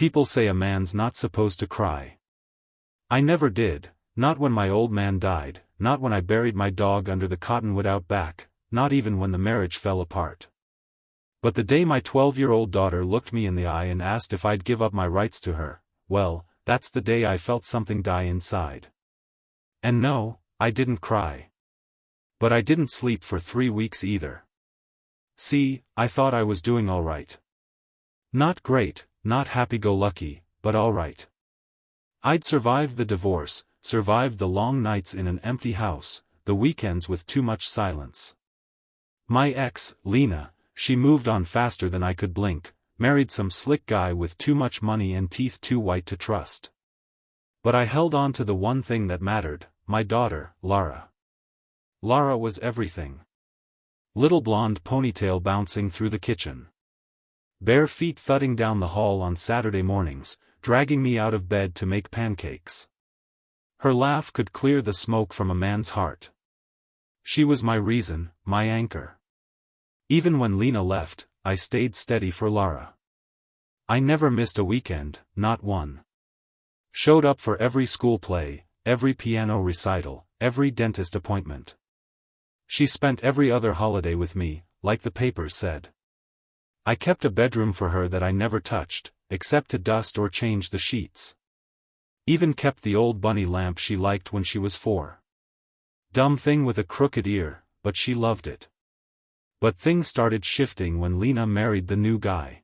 People say a man's not supposed to cry. I never did, not when my old man died, not when I buried my dog under the cottonwood out back, not even when the marriage fell apart. But the day my 12-year-old daughter looked me in the eye and asked if I'd give up my rights to her, well, that's the day I felt something die inside. And no, I didn't cry. But I didn't sleep for 3 weeks either. See, I thought I was doing all right. Not great, not happy-go-lucky, but all right. I'd survived the divorce, survived the long nights in an empty house, the weekends with too much silence. My ex, Lena, she moved on faster than I could blink, married some slick guy with too much money and teeth too white to trust. But I held on to the one thing that mattered, my daughter, Lara. Lara was everything. Little blonde ponytail bouncing through the kitchen. Bare feet thudding down the hall on Saturday mornings, dragging me out of bed to make pancakes. Her laugh could clear the smoke from a man's heart. She was my reason, my anchor. Even when Lena left, I stayed steady for Lara. I never missed a weekend, not one. Showed up for every school play, every piano recital, every dentist appointment. She spent every other holiday with me, like the papers said. I kept a bedroom for her that I never touched, except to dust or change the sheets. Even kept the old bunny lamp she liked when she was 4. Dumb thing with a crooked ear, but she loved it. But things started shifting when Lena married the new guy.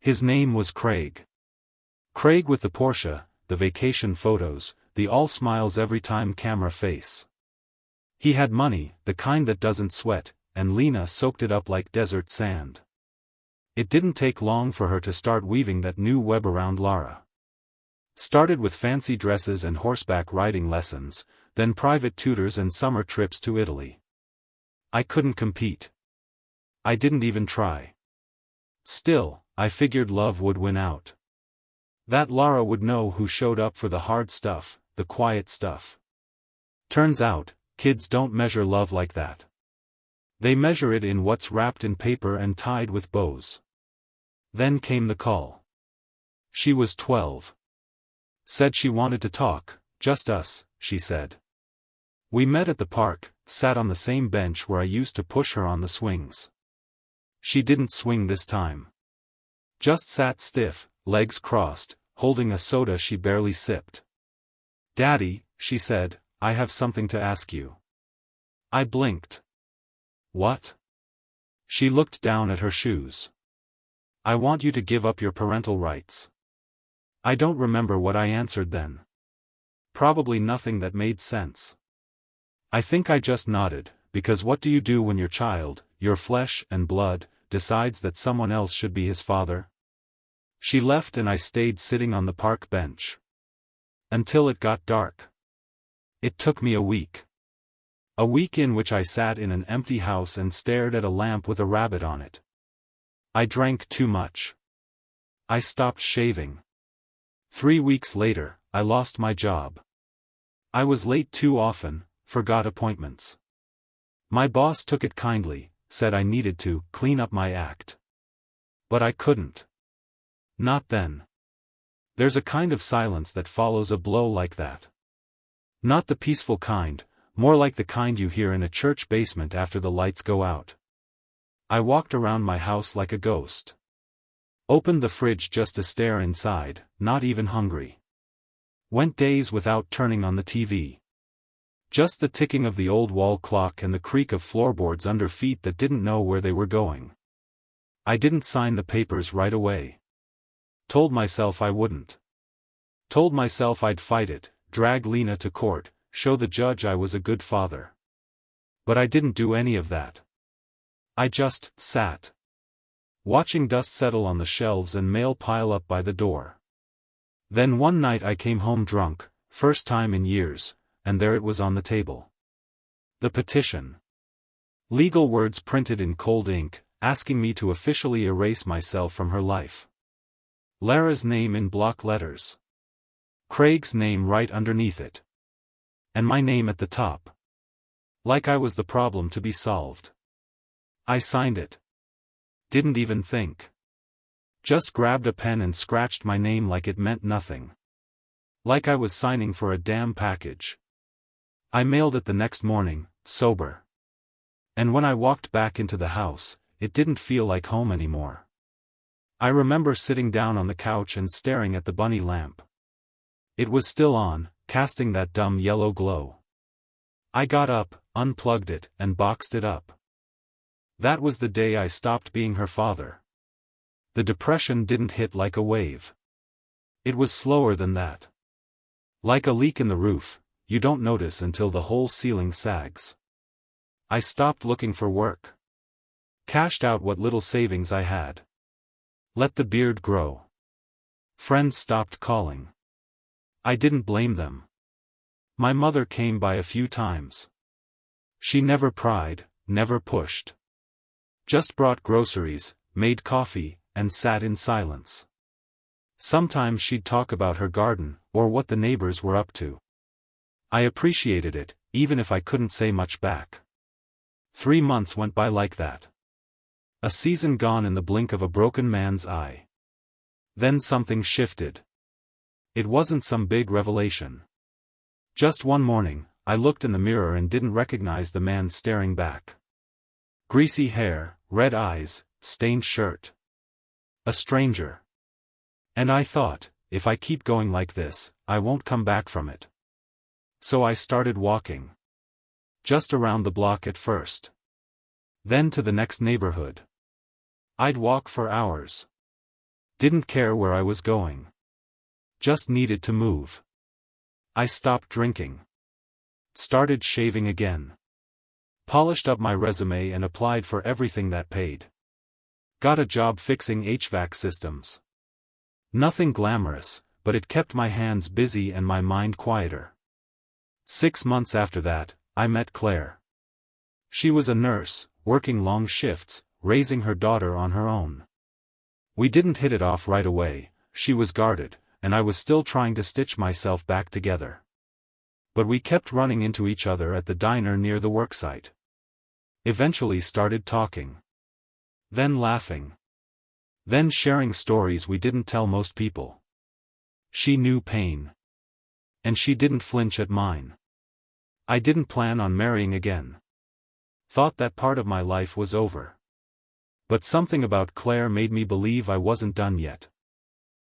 His name was Craig. Craig with the Porsche, the vacation photos, the all smiles every time camera face. He had money, the kind that doesn't sweat, and Lena soaked it up like desert sand. It didn't take long for her to start weaving that new web around Lara. Started with fancy dresses and horseback riding lessons, then private tutors and summer trips to Italy. I couldn't compete. I didn't even try. Still, I figured love would win out. That Lara would know who showed up for the hard stuff, the quiet stuff. Turns out, kids don't measure love like that. They measure it in what's wrapped in paper and tied with bows. Then came the call. She was 12. Said she wanted to talk, just us, she said. We met at the park, sat on the same bench where I used to push her on the swings. She didn't swing this time. Just sat stiff, legs crossed, holding a soda she barely sipped. Daddy, she said, I have something to ask you. I blinked. What? She looked down at her shoes. I want you to give up your parental rights. I don't remember what I answered then. Probably nothing that made sense. I think I just nodded, because what do you do when your child, your flesh and blood, decides that someone else should be his father? She left and I stayed sitting on the park bench. Until it got dark. It took me a week. A week in which I sat in an empty house and stared at a lamp with a rabbit on it. I drank too much. I stopped shaving. 3 weeks later, I lost my job. I was late too often, forgot appointments. My boss took it kindly, said I needed to clean up my act. But I couldn't. Not then. There's a kind of silence that follows a blow like that. Not the peaceful kind, more like the kind you hear in a church basement after the lights go out. I walked around my house like a ghost. Opened the fridge just to stare inside, not even hungry. Went days without turning on the TV. Just the ticking of the old wall clock and the creak of floorboards under feet that didn't know where they were going. I didn't sign the papers right away. Told myself I wouldn't. Told myself I'd fight it, drag Lena to court, show the judge I was a good father. But I didn't do any of that. I just sat. Watching dust settle on the shelves and mail pile up by the door. Then one night I came home drunk, first time in years, and there it was on the table. The petition. Legal words printed in cold ink, asking me to officially erase myself from her life. Lara's name in block letters. Craig's name right underneath it. And my name at the top. Like I was the problem to be solved. I signed it. Didn't even think. Just grabbed a pen and scratched my name like it meant nothing. Like I was signing for a damn package. I mailed it the next morning, sober. And when I walked back into the house, it didn't feel like home anymore. I remember sitting down on the couch and staring at the bunny lamp. It was still on, casting that dumb yellow glow. I got up, unplugged it, and boxed it up. That was the day I stopped being her father. The depression didn't hit like a wave. It was slower than that. Like a leak in the roof, you don't notice until the whole ceiling sags. I stopped looking for work. Cashed out what little savings I had. Let the beard grow. Friends stopped calling. I didn't blame them. My mother came by a few times. She never pried, never pushed. Just brought groceries, made coffee, and sat in silence. Sometimes she'd talk about her garden, or what the neighbors were up to. I appreciated it, even if I couldn't say much back. 3 months went by like that. A season gone in the blink of a broken man's eye. Then something shifted. It wasn't some big revelation. Just one morning, I looked in the mirror and didn't recognize the man staring back. Greasy hair, red eyes, stained shirt. A stranger. And I thought, if I keep going like this, I won't come back from it. So I started walking. Just around the block at first. Then to the next neighborhood. I'd walk for hours. Didn't care where I was going. Just needed to move. I stopped drinking. Started shaving again. Polished up my resume and applied for everything that paid. Got a job fixing HVAC systems. Nothing glamorous, but it kept my hands busy and my mind quieter. 6 months after that, I met Claire. She was a nurse, working long shifts, raising her daughter on her own. We didn't hit it off right away, she was guarded, and I was still trying to stitch myself back together. But we kept running into each other at the diner near the worksite. Eventually started talking. Then laughing. Then sharing stories we didn't tell most people. She knew pain. And she didn't flinch at mine. I didn't plan on marrying again. Thought that part of my life was over. But something about Claire made me believe I wasn't done yet.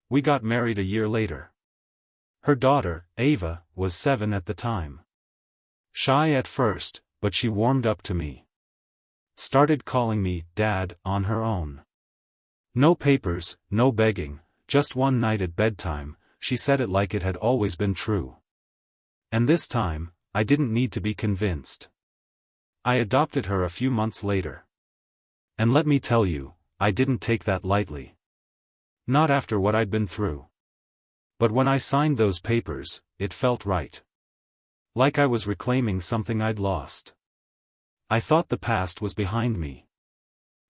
We got married a year later. Her daughter, Ava, was 7 at the time. Shy at first, but she warmed up to me. Started calling me Dad on her own. No papers, no begging, just one night at bedtime, she said it like it had always been true. And this time, I didn't need to be convinced. I adopted her a few months later. And let me tell you, I didn't take that lightly. Not after what I'd been through. But when I signed those papers, it felt right. Like I was reclaiming something I'd lost. I thought the past was behind me.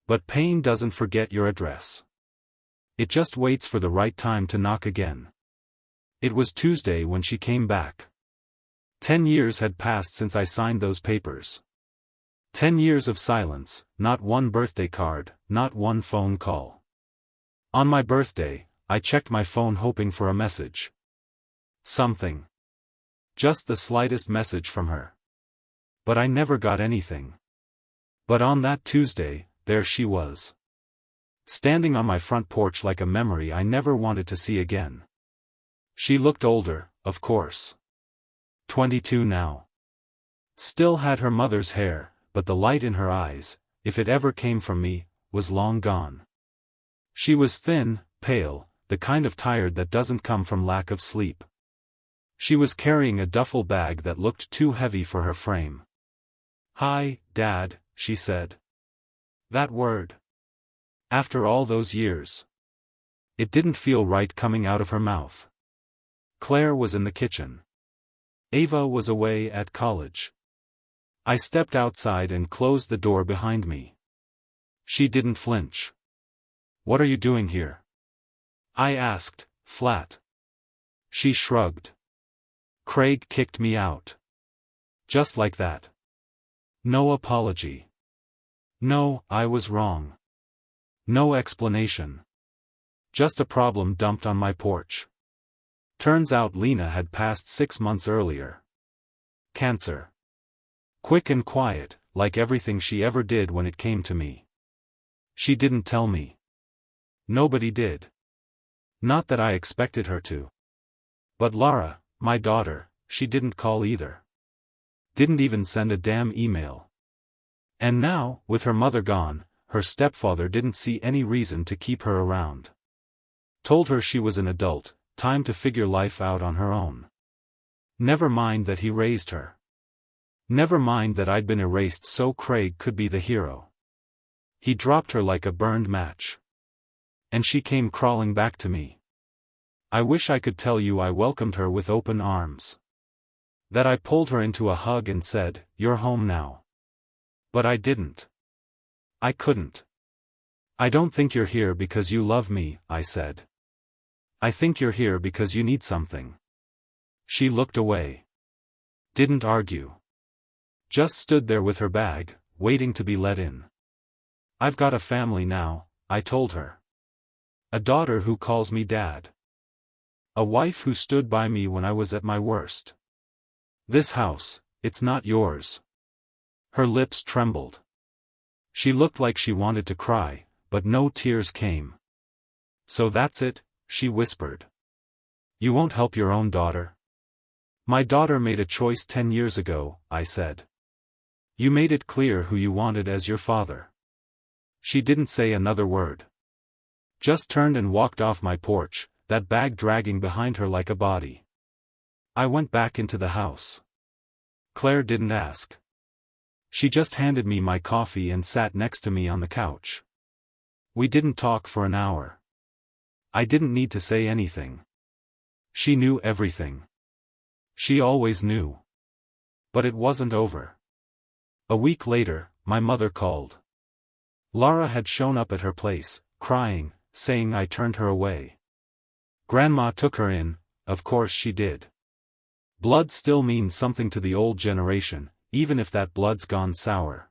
But pain doesn't forget your address. It just waits for the right time to knock again. It was Tuesday when she came back. 10 years had passed since I signed those papers. 10 years of silence, not one birthday card, not one phone call. On my birthday, I checked my phone hoping for a message. Something. Just the slightest message from her. But I never got anything. But on that Tuesday, there she was. Standing on my front porch like a memory I never wanted to see again. She looked older, of course. 22 now. Still had her mother's hair, but the light in her eyes, if it ever came from me, was long gone. She was thin, pale, the kind of tired that doesn't come from lack of sleep. She was carrying a duffel bag that looked too heavy for her frame. "Hi, Dad," she said. That word. After all those years. It didn't feel right coming out of her mouth. Claire was in the kitchen. Ava was away at college. I stepped outside and closed the door behind me. She didn't flinch. "What are you doing here?" I asked, flat. She shrugged. "Craig kicked me out." Just like that. No apology. No, I was wrong. No explanation. Just a problem dumped on my porch. Turns out Lena had passed 6 months earlier. Cancer. Quick and quiet, like everything she ever did when it came to me. She didn't tell me. Nobody did. Not that I expected her to. But Lara, my daughter, she didn't call either. Didn't even send a damn email. And now, with her mother gone, her stepfather didn't see any reason to keep her around. Told her she was an adult, time to figure life out on her own. Never mind that he raised her. Never mind that I'd been erased so Craig could be the hero. He dropped her like a burned match. And she came crawling back to me. I wish I could tell you I welcomed her with open arms. That I pulled her into a hug and said, "You're home now." But I didn't. I couldn't. "I don't think you're here because you love me," I said. "I think you're here because you need something." She looked away. Didn't argue. Just stood there with her bag, waiting to be let in. "I've got a family now," I told her. "A daughter who calls me dad. A wife who stood by me when I was at my worst. This house, it's not yours." Her lips trembled. She looked like she wanted to cry, but no tears came. "So that's it," she whispered. "You won't help your own daughter?" "My daughter made a choice 10 years ago," I said. "You made it clear who you wanted as your father." She didn't say another word. Just turned and walked off my porch, that bag dragging behind her like a body. I went back into the house. Claire didn't ask. She just handed me my coffee and sat next to me on the couch. We didn't talk for an hour. I didn't need to say anything. She knew everything. She always knew. But it wasn't over. A week later, my mother called. Lara had shown up at her place, crying, saying I turned her away. Grandma took her in, of course she did. Blood still means something to the old generation, even if that blood's gone sour.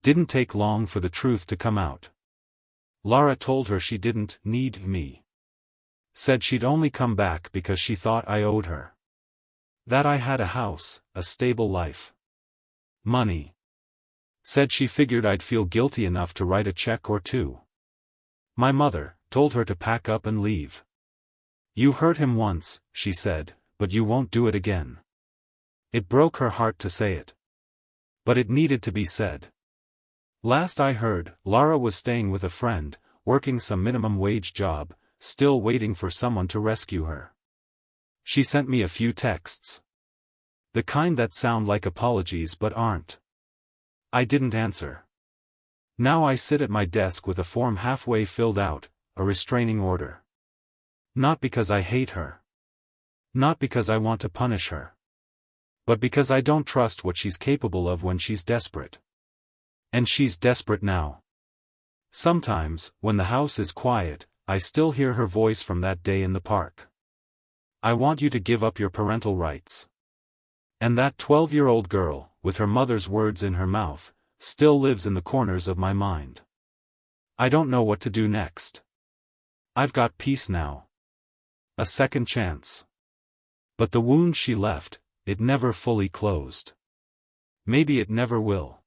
Didn't take long for the truth to come out. Lara told her she didn't need me. Said she'd only come back because she thought I owed her. That I had a house, a stable life. Money. Said she figured I'd feel guilty enough to write a check or two. My mother told her to pack up and leave. "You hurt him once," she said, "but you won't do it again." It broke her heart to say it. But it needed to be said. Last I heard, Lara was staying with a friend, working some minimum wage job, still waiting for someone to rescue her. She sent me a few texts. The kind that sound like apologies but aren't. I didn't answer. Now I sit at my desk with a form halfway filled out, a restraining order. Not because I hate her. Not because I want to punish her. But because I don't trust what she's capable of when she's desperate. And she's desperate now. Sometimes, when the house is quiet, I still hear her voice from that day in the park. "I want you to give up your parental rights." And that 12-year-old girl, with her mother's words in her mouth, still lives in the corners of my mind. I don't know what to do next. I've got peace now. A second chance. But the wound she left, it never fully closed. Maybe it never will.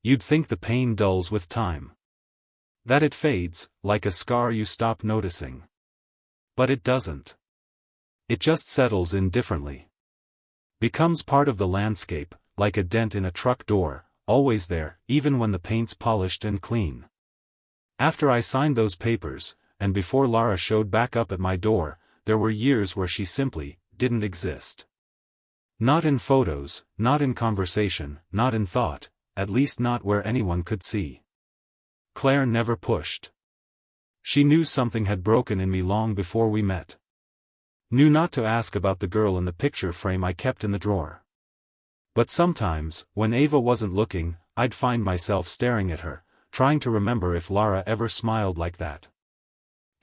You'd think the pain dulls with time. That it fades, like a scar you stop noticing. But it doesn't. It just settles in differently. Becomes part of the landscape, like a dent in a truck door, always there, even when the paint's polished and clean. After I signed those papers, and before Lara showed back up at my door, there were years where she simply didn't exist. Not in photos, not in conversation, not in thought, at least not where anyone could see. Claire never pushed. She knew something had broken in me long before we met. Knew not to ask about the girl in the picture frame I kept in the drawer. But sometimes, when Ava wasn't looking, I'd find myself staring at her, trying to remember if Lara ever smiled like that.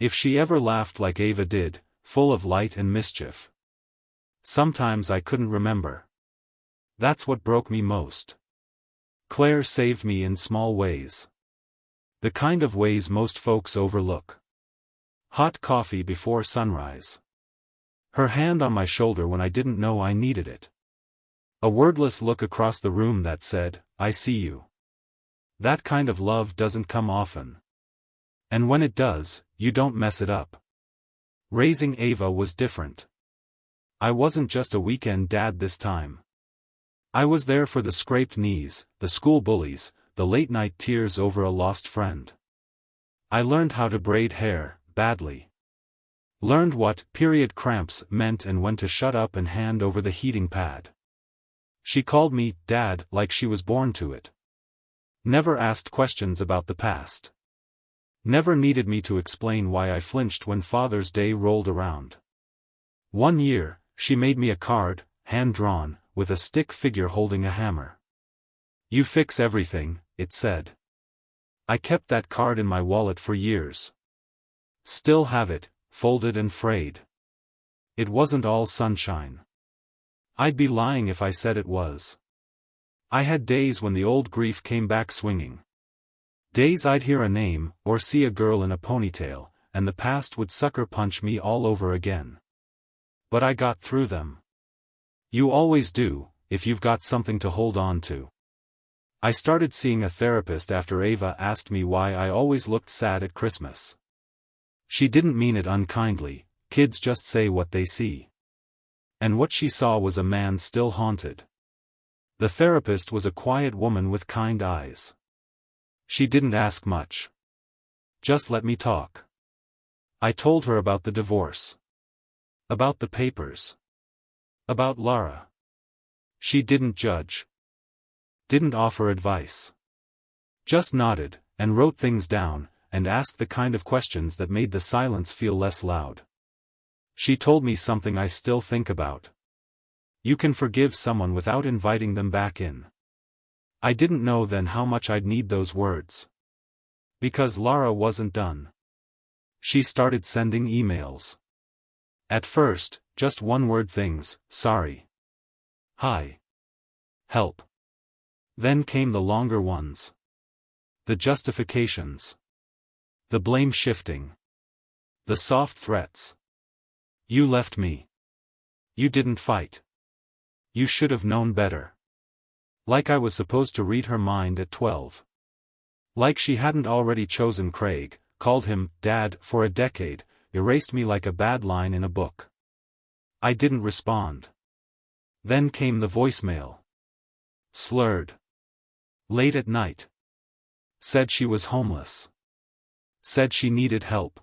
If she ever laughed like Ava did, full of light and mischief. Sometimes I couldn't remember. That's what broke me most. Claire saved me in small ways. The kind of ways most folks overlook. Hot coffee before sunrise. Her hand on my shoulder when I didn't know I needed it. A wordless look across the room that said, "I see you." That kind of love doesn't come often. And when it does, you don't mess it up. Raising Ava was different. I wasn't just a weekend dad this time. I was there for the scraped knees, the school bullies, the late-night tears over a lost friend. I learned how to braid hair, badly. Learned what period cramps meant and when to shut up and hand over the heating pad. She called me Dad like she was born to it. Never asked questions about the past. Never needed me to explain why I flinched when Father's Day rolled around. One year, she made me a card, hand-drawn, with a stick figure holding a hammer. "You fix everything," it said. I kept that card in my wallet for years. Still have it, folded and frayed. It wasn't all sunshine. I'd be lying if I said it was. I had days when the old grief came back swinging. Days I'd hear a name, or see a girl in a ponytail, and the past would sucker punch me all over again. But I got through them. You always do, if you've got something to hold on to. I started seeing a therapist after Ava asked me why I always looked sad at Christmas. She didn't mean it unkindly, kids just say what they see. And what she saw was a man still haunted. The therapist was a quiet woman with kind eyes. She didn't ask much. Just let me talk. I told her about the divorce. About the papers. About Lara. She didn't judge. Didn't offer advice. Just nodded, and wrote things down, and asked the kind of questions that made the silence feel less loud. She told me something I still think about. You can forgive someone without inviting them back in. I didn't know then how much I'd need those words. Because Lara wasn't done. She started sending emails. At first, just one-word things, "Sorry." "Hi." "Help." Then came the longer ones. The justifications. The blame shifting. The soft threats. "You left me. You didn't fight. You should have known better." Like I was supposed to read her mind at 12. Like she hadn't already chosen Craig, called him Dad for a decade, erased me like a bad line in a book. I didn't respond. Then came the voicemail. Slurred. Late at night. Said she was homeless. Said she needed help.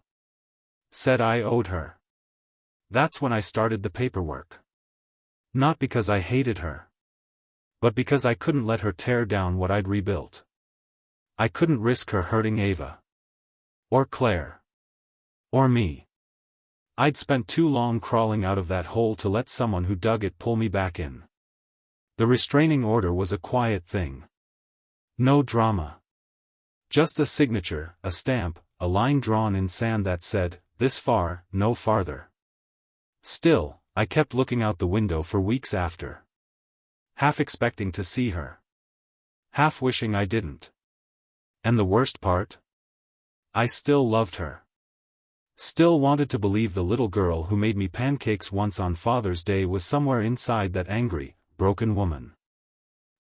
Said I owed her. That's when I started the paperwork. Not because I hated her. But because I couldn't let her tear down what I'd rebuilt. I couldn't risk her hurting Ava. Or Claire. Or me. I'd spent too long crawling out of that hole to let someone who dug it pull me back in. The restraining order was a quiet thing. No drama. Just a signature, a stamp, a line drawn in sand that said, "This far, no farther." Still, I kept looking out the window for weeks after. Half expecting to see her. Half wishing I didn't. And the worst part? I still loved her. Still wanted to believe the little girl who made me pancakes once on Father's Day was somewhere inside that angry, broken woman.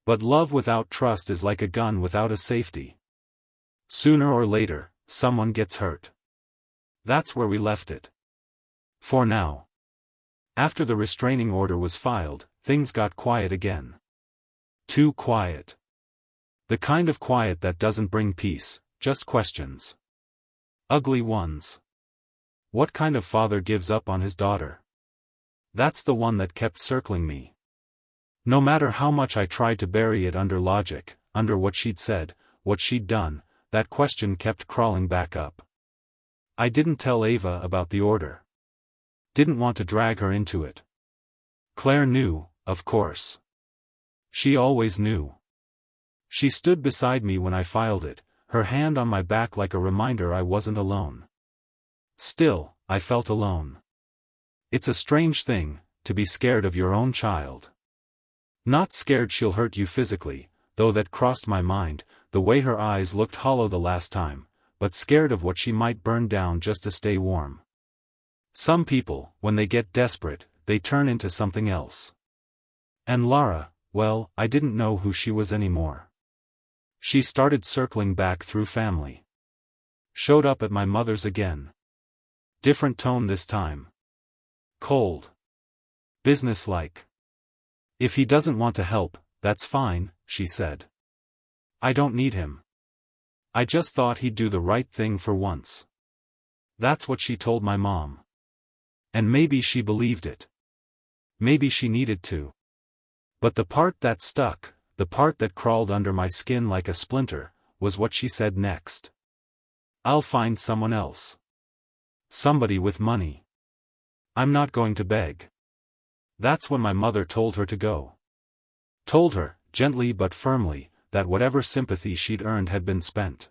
But love without trust is like a gun without a safety. Sooner or later, someone gets hurt. That's where we left it. For now. After the restraining order was filed, things got quiet again. Too quiet. The kind of quiet that doesn't bring peace, just questions. Ugly ones. What kind of father gives up on his daughter? That's the one that kept circling me. No matter how much I tried to bury it under logic, under what she'd said, what she'd done, that question kept crawling back up. I didn't tell Ava about the order. Didn't want to drag her into it. Claire knew, of course. She always knew. She stood beside me when I filed it, her hand on my back like a reminder I wasn't alone. Still, I felt alone. It's a strange thing, to be scared of your own child. Not scared she'll hurt you physically, though that crossed my mind, the way her eyes looked hollow the last time, but scared of what she might burn down just to stay warm. Some people, when they get desperate, they turn into something else. And Lara, well, I didn't know who she was anymore. She started circling back through family. Showed up at my mother's again. Different tone this time. Cold. Businesslike. If he doesn't want to help, that's fine, she said. I don't need him. I just thought he'd do the right thing for once. That's what she told my mom. And maybe she believed it. Maybe she needed to. But the part that stuck, the part that crawled under my skin like a splinter, was what she said next. I'll find someone else. Somebody with money. I'm not going to beg. That's when my mother told her to go. Told her, gently but firmly, that whatever sympathy she'd earned had been spent.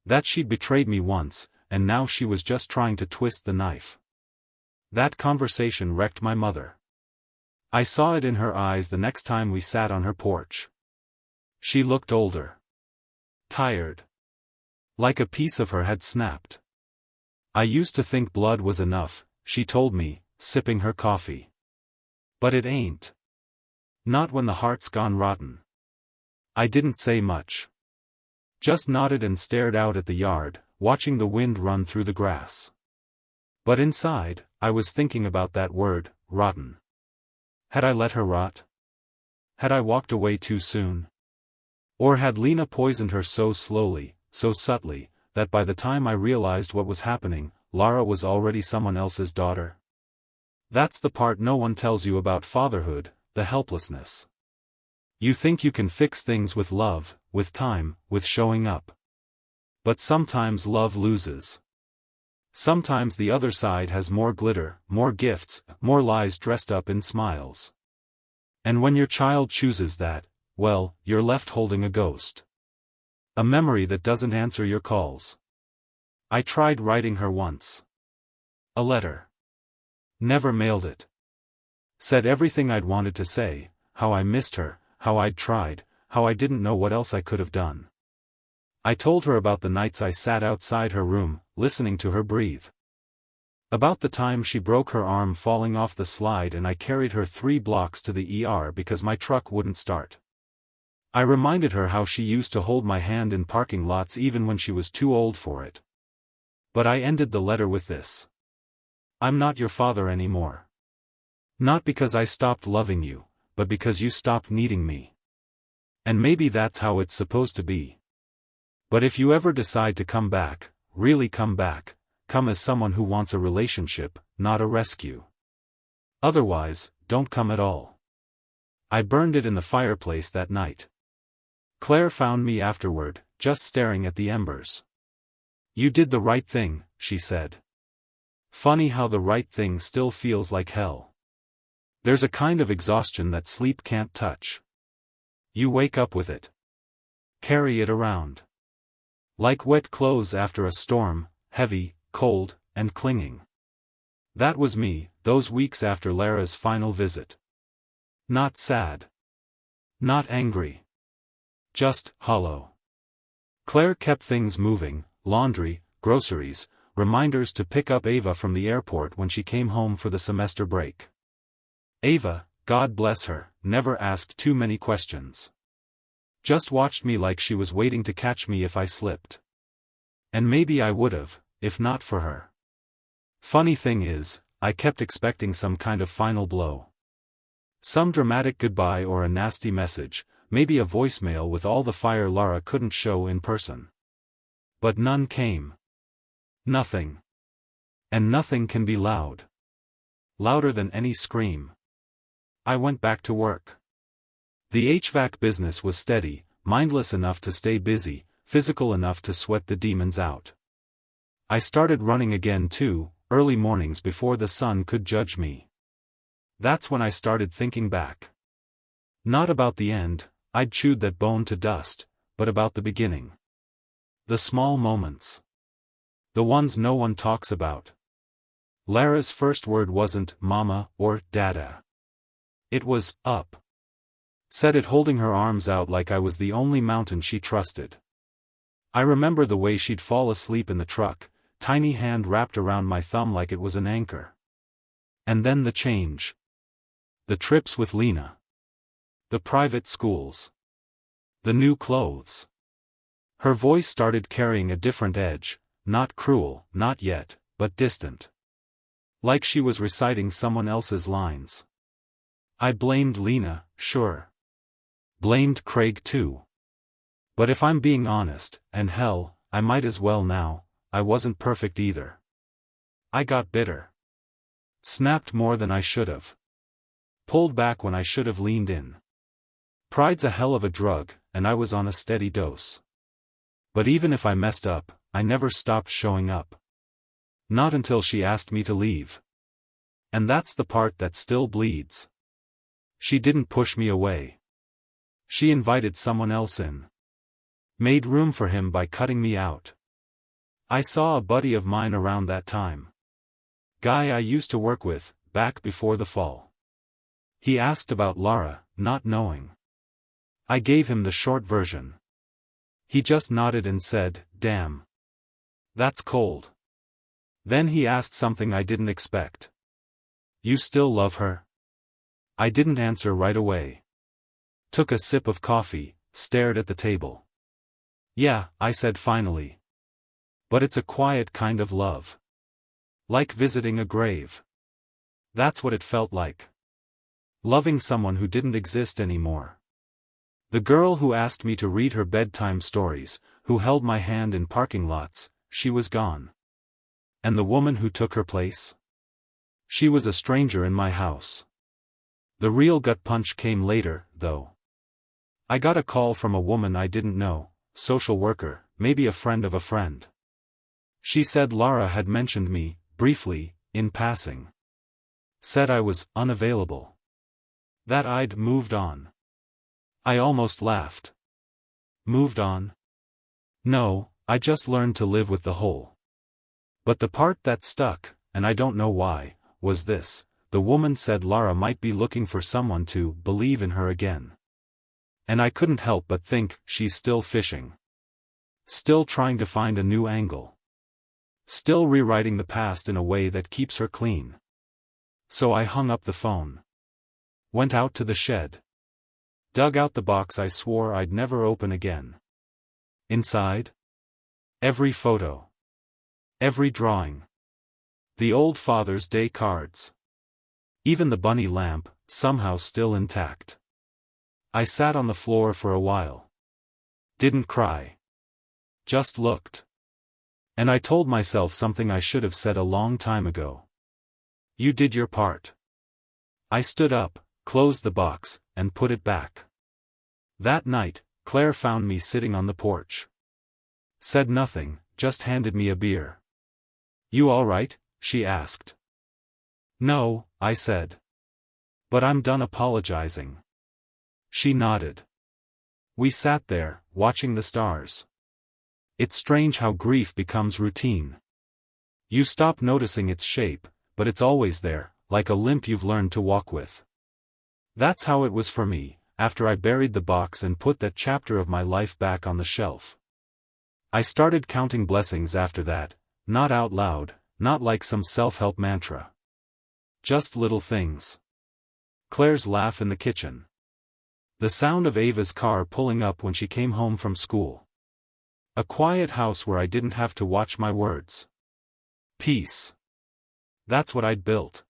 That she'd betrayed me once, and now she was just trying to twist the knife. That conversation wrecked my mother. I saw it in her eyes the next time we sat on her porch. She looked older. Tired. Like a piece of her had snapped. I used to think blood was enough, she told me, sipping her coffee. But it ain't. Not when the heart's gone rotten. I didn't say much. Just nodded and stared out at the yard, watching the wind run through the grass. But inside, I was thinking about that word, rotten. Had I let her rot? Had I walked away too soon? Or had Lena poisoned her so slowly, so subtly, that by the time I realized what was happening, Lara was already someone else's daughter? That's the part no one tells you about fatherhood, the helplessness. You think you can fix things with love, with time, with showing up. But sometimes love loses. Sometimes the other side has more glitter, more gifts, more lies dressed up in smiles. And when your child chooses that, well, you're left holding a ghost. A memory that doesn't answer your calls. I tried writing her once. A letter. Never mailed it. Said everything I'd wanted to say, how I missed her, how I'd tried, how I didn't know what else I could have done. I told her about the nights I sat outside her room, listening to her breathe. About the time she broke her arm falling off the slide and I carried her 3 blocks to the ER because my truck wouldn't start. I reminded her how she used to hold my hand in parking lots even when she was too old for it. But I ended the letter with this. I'm not your father anymore. Not because I stopped loving you, but because you stopped needing me. And maybe that's how it's supposed to be. But if you ever decide to come back, really come back, come as someone who wants a relationship, not a rescue. Otherwise, don't come at all. I burned it in the fireplace that night. Claire found me afterward, just staring at the embers. You did the right thing, she said. Funny how the right thing still feels like hell. There's a kind of exhaustion that sleep can't touch. You wake up with it. Carry it around. Like wet clothes after a storm, heavy, cold, and clinging. That was me, those weeks after Lara's final visit. Not sad. Not angry. Just hollow. Claire kept things moving, laundry, groceries, reminders to pick up Ava from the airport when she came home for the semester break. Ava, God bless her, never asked too many questions. Just watched me like she was waiting to catch me if I slipped. And maybe I would've, if not for her. Funny thing is, I kept expecting some kind of final blow. Some dramatic goodbye or a nasty message, maybe a voicemail with all the fire Lara couldn't show in person. But none came. Nothing. And nothing can be loud. Louder than any scream. I went back to work. The HVAC business was steady, mindless enough to stay busy, physical enough to sweat the demons out. I started running again too, early mornings before the sun could judge me. That's when I started thinking back. Not about the end, I'd chewed that bone to dust, but about the beginning. The small moments. The ones no one talks about. Lara's first word wasn't "mama" or "dada." It was "up." Said it holding her arms out like I was the only mountain she trusted. I remember the way she'd fall asleep in the truck, tiny hand wrapped around my thumb like it was an anchor. And then the change. The trips with Lena. The private schools. The new clothes. Her voice started carrying a different edge, not cruel, not yet, but distant. Like she was reciting someone else's lines. I blamed Lena, sure. Blamed Craig too. But if I'm being honest, and hell, I might as well now, I wasn't perfect either. I got bitter. Snapped more than I should've. Pulled back when I should've leaned in. Pride's a hell of a drug, and I was on a steady dose. But even if I messed up, I never stopped showing up. Not until she asked me to leave. And that's the part that still bleeds. She didn't push me away. She invited someone else in. Made room for him by cutting me out. I saw a buddy of mine around that time. Guy I used to work with, back before the fall. He asked about Lara, not knowing. I gave him the short version. He just nodded and said, "Damn. That's cold." Then he asked something I didn't expect. "You still love her?" I didn't answer right away. Took a sip of coffee, stared at the table. "Yeah," I said finally. "But it's a quiet kind of love. Like visiting a grave." That's what it felt like. Loving someone who didn't exist anymore. The girl who asked me to read her bedtime stories, who held my hand in parking lots, she was gone. And the woman who took her place? She was a stranger in my house. The real gut punch came later, though. I got a call from a woman I didn't know, social worker, maybe a friend of a friend. She said Lara had mentioned me, briefly, in passing. Said I was unavailable. That I'd moved on. I almost laughed. Moved on? No, I just learned to live with the hole. But the part that stuck, and I don't know why, was this: the woman said Lara might be looking for someone to believe in her again. And I couldn't help but think, she's still fishing. Still trying to find a new angle. Still rewriting the past in a way that keeps her clean. So I hung up the phone. Went out to the shed. Dug out the box I swore I'd never open again. Inside? Every photo. Every drawing. The old Father's Day cards. Even the bunny lamp, somehow still intact. I sat on the floor for a while. Didn't cry. Just looked. And I told myself something I should have said a long time ago. You did your part. I stood up, closed the box, and put it back. That night, Claire found me sitting on the porch. Said nothing, just handed me a beer. "You all right?" she asked. "No," I said. "But I'm done apologizing." She nodded. We sat there, watching the stars. It's strange how grief becomes routine. You stop noticing its shape, but it's always there, like a limp you've learned to walk with. That's how it was for me, after I buried the box and put that chapter of my life back on the shelf. I started counting blessings after that, not out loud, not like some self-help mantra. Just little things. Claire's laugh in the kitchen. The sound of Ava's car pulling up when she came home from school. A quiet house where I didn't have to watch my words. Peace. That's what I'd built.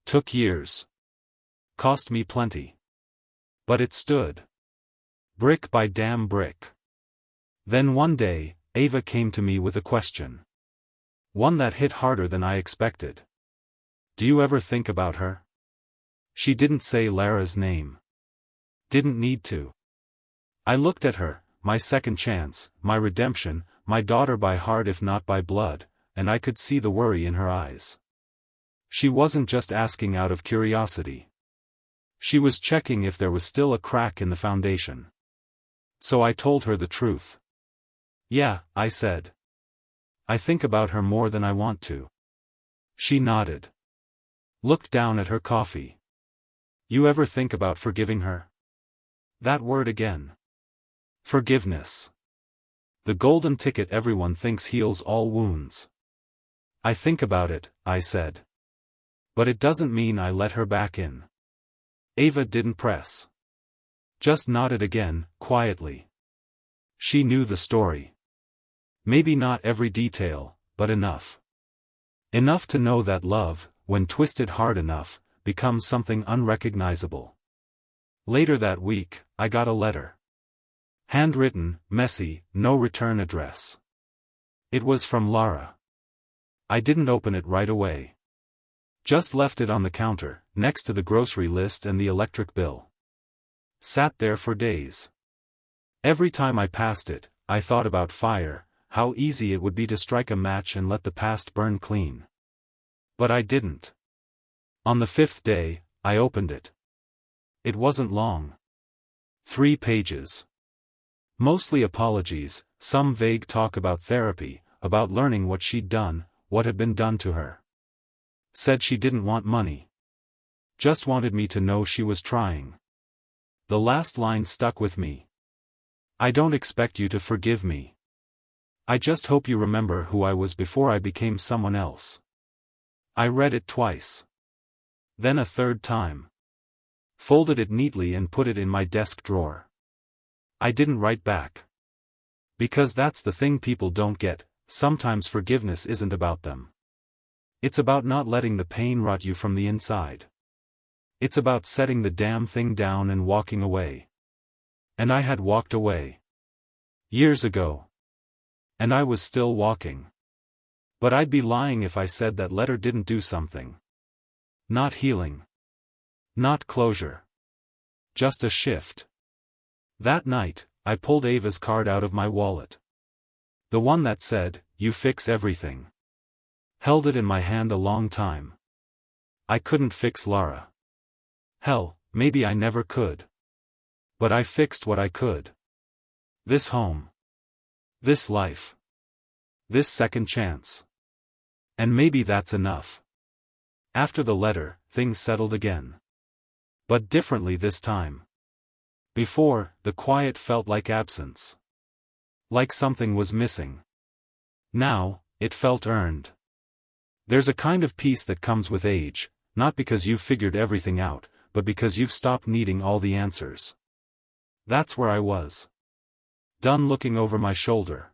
Took years. Cost me plenty. But it stood. Brick by damn brick. Then one day, Ava came to me with a question. One that hit harder than I expected. "Do you ever think about her?" She didn't say Lara's name. Didn't need to. I looked at her, my second chance, my redemption, my daughter by heart if not by blood, and I could see the worry in her eyes. She wasn't just asking out of curiosity. She was checking if there was still a crack in the foundation. So I told her the truth. "Yeah," I said. "I think about her more than I want to." She nodded. Looked down at her coffee. "You ever think about forgiving her?" That word again. Forgiveness. The golden ticket everyone thinks heals all wounds. I think about it, I said. But it doesn't mean I let her back in. Ava didn't press. Just nodded again, quietly. She knew the story. Maybe not every detail, but enough. Enough to know that love, when twisted hard enough, becomes something unrecognizable. Later that week, I got a letter. Handwritten, messy, no return address. It was from Lara. I didn't open it right away. Just left it on the counter, next to the grocery list and the electric bill. Sat there for days. Every time I passed it, I thought about fire, how easy it would be to strike a match and let the past burn clean. But I didn't. On the 5th day, I opened it. It wasn't long. 3 pages. Mostly apologies, some vague talk about therapy, about learning what she'd done, what had been done to her. Said she didn't want money. Just wanted me to know she was trying. The last line stuck with me. I don't expect you to forgive me. I just hope you remember who I was before I became someone else. I read it twice. Then a third time. Folded it neatly and put it in my desk drawer. I didn't write back. Because that's the thing people don't get, sometimes forgiveness isn't about them. It's about not letting the pain rot you from the inside. It's about setting the damn thing down and walking away. And I had walked away. Years ago. And I was still walking. But I'd be lying if I said that letter didn't do something. Not healing. Not closure. Just a shift. That night, I pulled Ava's card out of my wallet. The one that said, "You fix everything." Held it in my hand a long time. I couldn't fix Lara. Hell, maybe I never could. But I fixed what I could. This home. This life. This second chance. And maybe that's enough. After the letter, things settled again. But differently this time. Before, the quiet felt like absence. Like something was missing. Now, it felt earned. There's a kind of peace that comes with age, not because you've figured everything out, but because you've stopped needing all the answers. That's where I was. Done looking over my shoulder.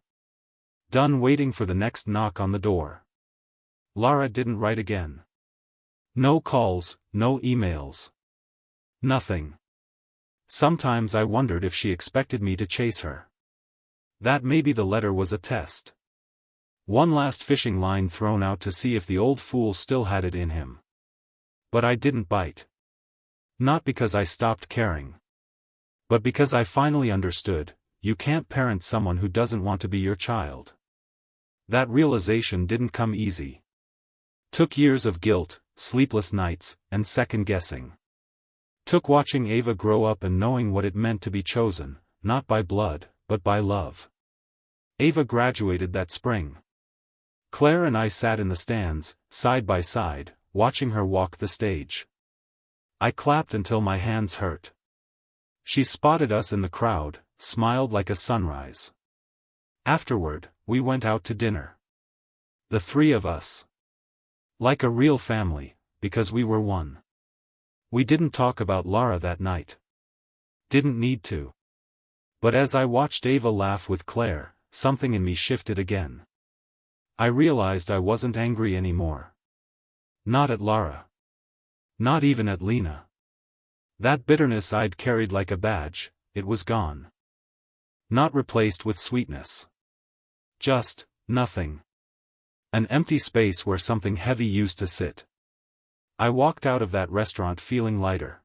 Done waiting for the next knock on the door. Lara didn't write again. No calls, no emails. Nothing. Sometimes I wondered if she expected me to chase her. That maybe the letter was a test. One last fishing line thrown out to see if the old fool still had it in him. But I didn't bite. Not because I stopped caring. But because I finally understood, you can't parent someone who doesn't want to be your child. That realization didn't come easy. Took years of guilt, sleepless nights, and second-guessing. Took watching Ava grow up and knowing what it meant to be chosen, not by blood, but by love. Ava graduated that spring. Claire and I sat in the stands, side by side, watching her walk the stage. I clapped until my hands hurt. She spotted us in the crowd, smiled like a sunrise. Afterward, we went out to dinner. The 3 of us. Like a real family, because we were one. We didn't talk about Lara that night. Didn't need to. But as I watched Ava laugh with Claire, something in me shifted again. I realized I wasn't angry anymore. Not at Lara. Not even at Lena. That bitterness I'd carried like a badge, it was gone. Not replaced with sweetness. Just, nothing. An empty space where something heavy used to sit. I walked out of that restaurant feeling lighter.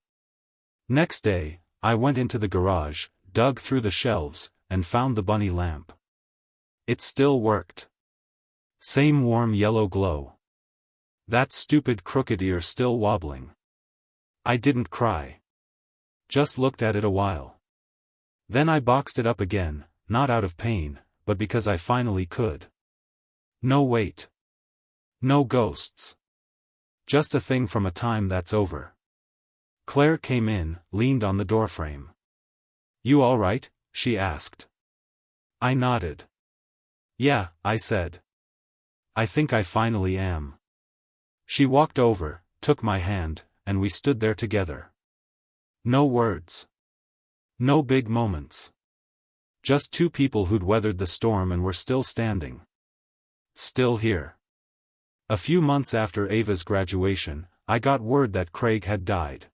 Next day, I went into the garage, dug through the shelves, and found the bunny lamp. It still worked. Same warm yellow glow. That stupid crooked ear still wobbling. I didn't cry. Just looked at it a while. Then I boxed it up again, not out of pain, but because I finally could. No wait. No ghosts. Just a thing from a time that's over. Claire came in, leaned on the doorframe. "You all right?" she asked. I nodded. Yeah, I said. I think I finally am. She walked over, took my hand, and we stood there together. No words. No big moments. Just two people who'd weathered the storm and were still standing. Still here. A few months after Ava's graduation, I got word that Craig had died.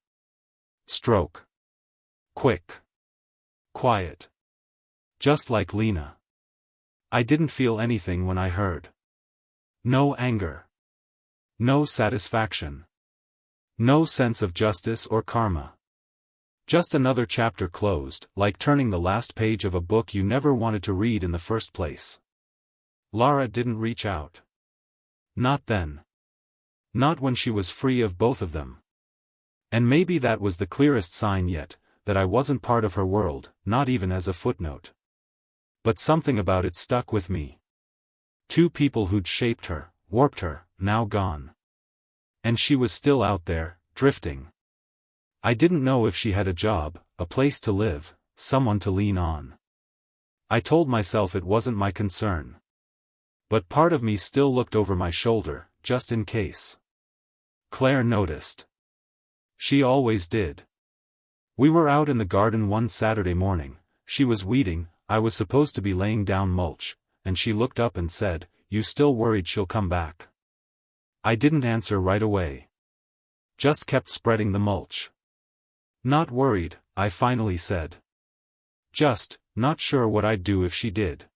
Stroke. Quick. Quiet. Just like Lena. I didn't feel anything when I heard. No anger. No satisfaction. No sense of justice or karma. Just another chapter closed, like turning the last page of a book you never wanted to read in the first place. Lara didn't reach out. Not then. Not when she was free of both of them. And maybe that was the clearest sign yet, that I wasn't part of her world, not even as a footnote. But something about it stuck with me. Two people who'd shaped her, warped her, now gone. And she was still out there, drifting. I didn't know if she had a job, a place to live, someone to lean on. I told myself it wasn't my concern. But part of me still looked over my shoulder, just in case. Claire noticed. She always did. We were out in the garden one Saturday morning, she was weeding, I was supposed to be laying down mulch, and she looked up and said, "You still worried she'll come back?" I didn't answer right away. Just kept spreading the mulch. Not worried, I finally said. Just, not sure what I'd do if she did.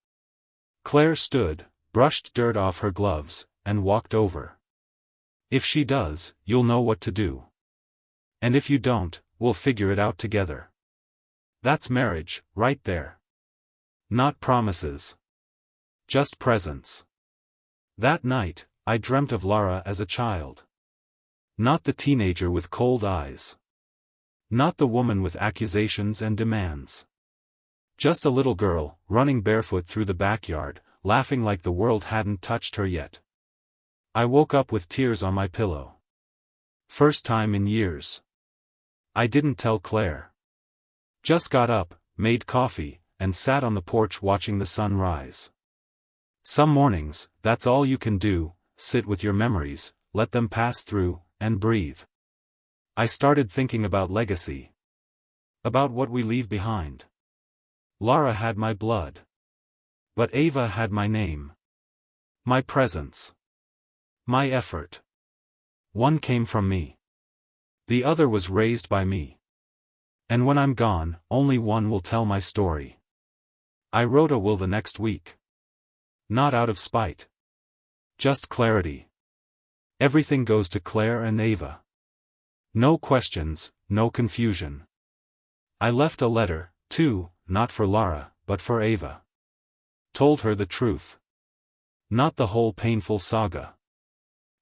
Claire stood, brushed dirt off her gloves, and walked over. If she does, you'll know what to do. And if you don't, we'll figure it out together. That's marriage, right there. Not promises. Just presence. That night, I dreamt of Lara as a child. Not the teenager with cold eyes. Not the woman with accusations and demands. Just a little girl, running barefoot through the backyard, laughing like the world hadn't touched her yet. I woke up with tears on my pillow. First time in years. I didn't tell Claire. Just got up, made coffee, and sat on the porch watching the sun rise. Some mornings, that's all you can do, sit with your memories, let them pass through, and breathe. I started thinking about legacy. About what we leave behind. Lara had my blood. But Ava had my name. My presence. My effort. One came from me. The other was raised by me. And when I'm gone, only one will tell my story. I wrote a will the next week. Not out of spite. Just clarity. Everything goes to Claire and Ava. No questions, no confusion. I left a letter, too, not for Lara, but for Ava. Told her the truth. Not the whole painful saga.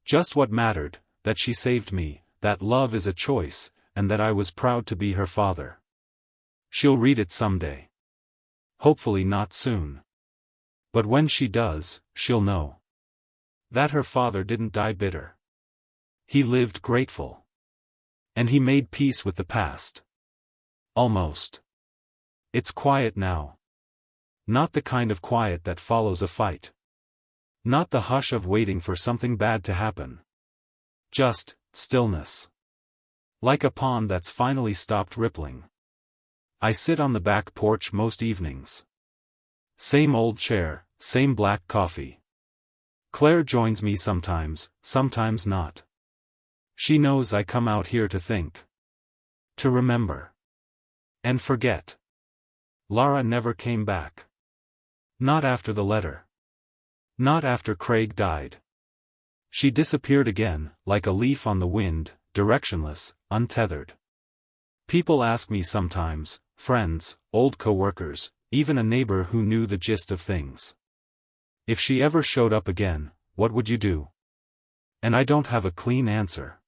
Just what mattered, that she saved me, that love is a choice, and that I was proud to be her father. She'll read it someday. Hopefully not soon. But when she does, she'll know. That her father didn't die bitter. He lived grateful. And he made peace with the past. Almost. It's quiet now. Not the kind of quiet that follows a fight. Not the hush of waiting for something bad to happen. Just, stillness. Like a pond that's finally stopped rippling. I sit on the back porch most evenings. Same old chair, same black coffee. Claire joins me sometimes, sometimes not. She knows I come out here to think. To remember. And forget. Lara never came back. Not after the letter. Not after Craig died. She disappeared again, like a leaf on the wind, directionless, untethered. People ask me sometimes, friends, old co-workers, even a neighbor who knew the gist of things. If she ever showed up again, what would you do? And I don't have a clean answer.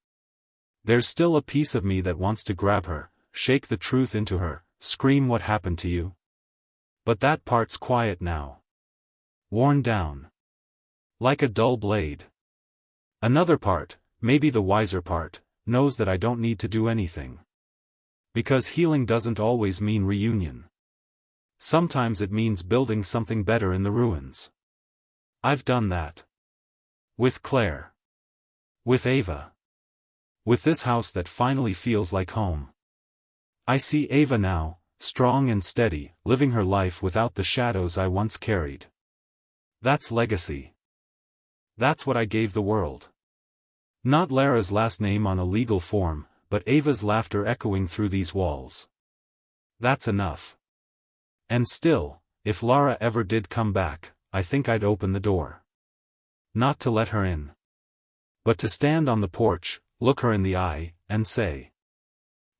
There's still a piece of me that wants to grab her, shake the truth into her, scream what happened to you. But that part's quiet now. Worn down. Like a dull blade. Another part, maybe the wiser part, knows that I don't need to do anything. Because healing doesn't always mean reunion. Sometimes it means building something better in the ruins. I've done that. With Claire. With Ava. With this house that finally feels like home. I see Ava now, strong and steady, living her life without the shadows I once carried. That's legacy. That's what I gave the world. Not Lara's last name on a legal form, but Ava's laughter echoing through these walls. That's enough. And still, if Lara ever did come back, I think I'd open the door. Not to let her in. But to stand on the porch, look her in the eye, and say,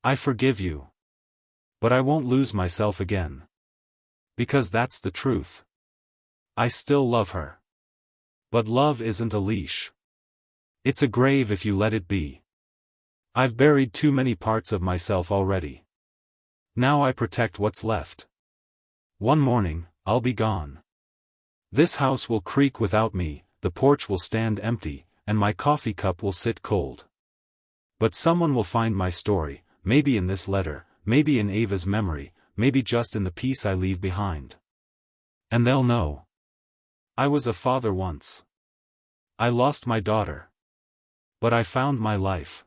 I forgive you. But I won't lose myself again. Because that's the truth. I still love her. But love isn't a leash. It's a grave if you let it be. I've buried too many parts of myself already. Now I protect what's left. One morning, I'll be gone. This house will creak without me, the porch will stand empty, and my coffee cup will sit cold. But someone will find my story, maybe in this letter, maybe in Ava's memory, maybe just in the piece I leave behind. And they'll know. I was a father once. I lost my daughter. But I found my life.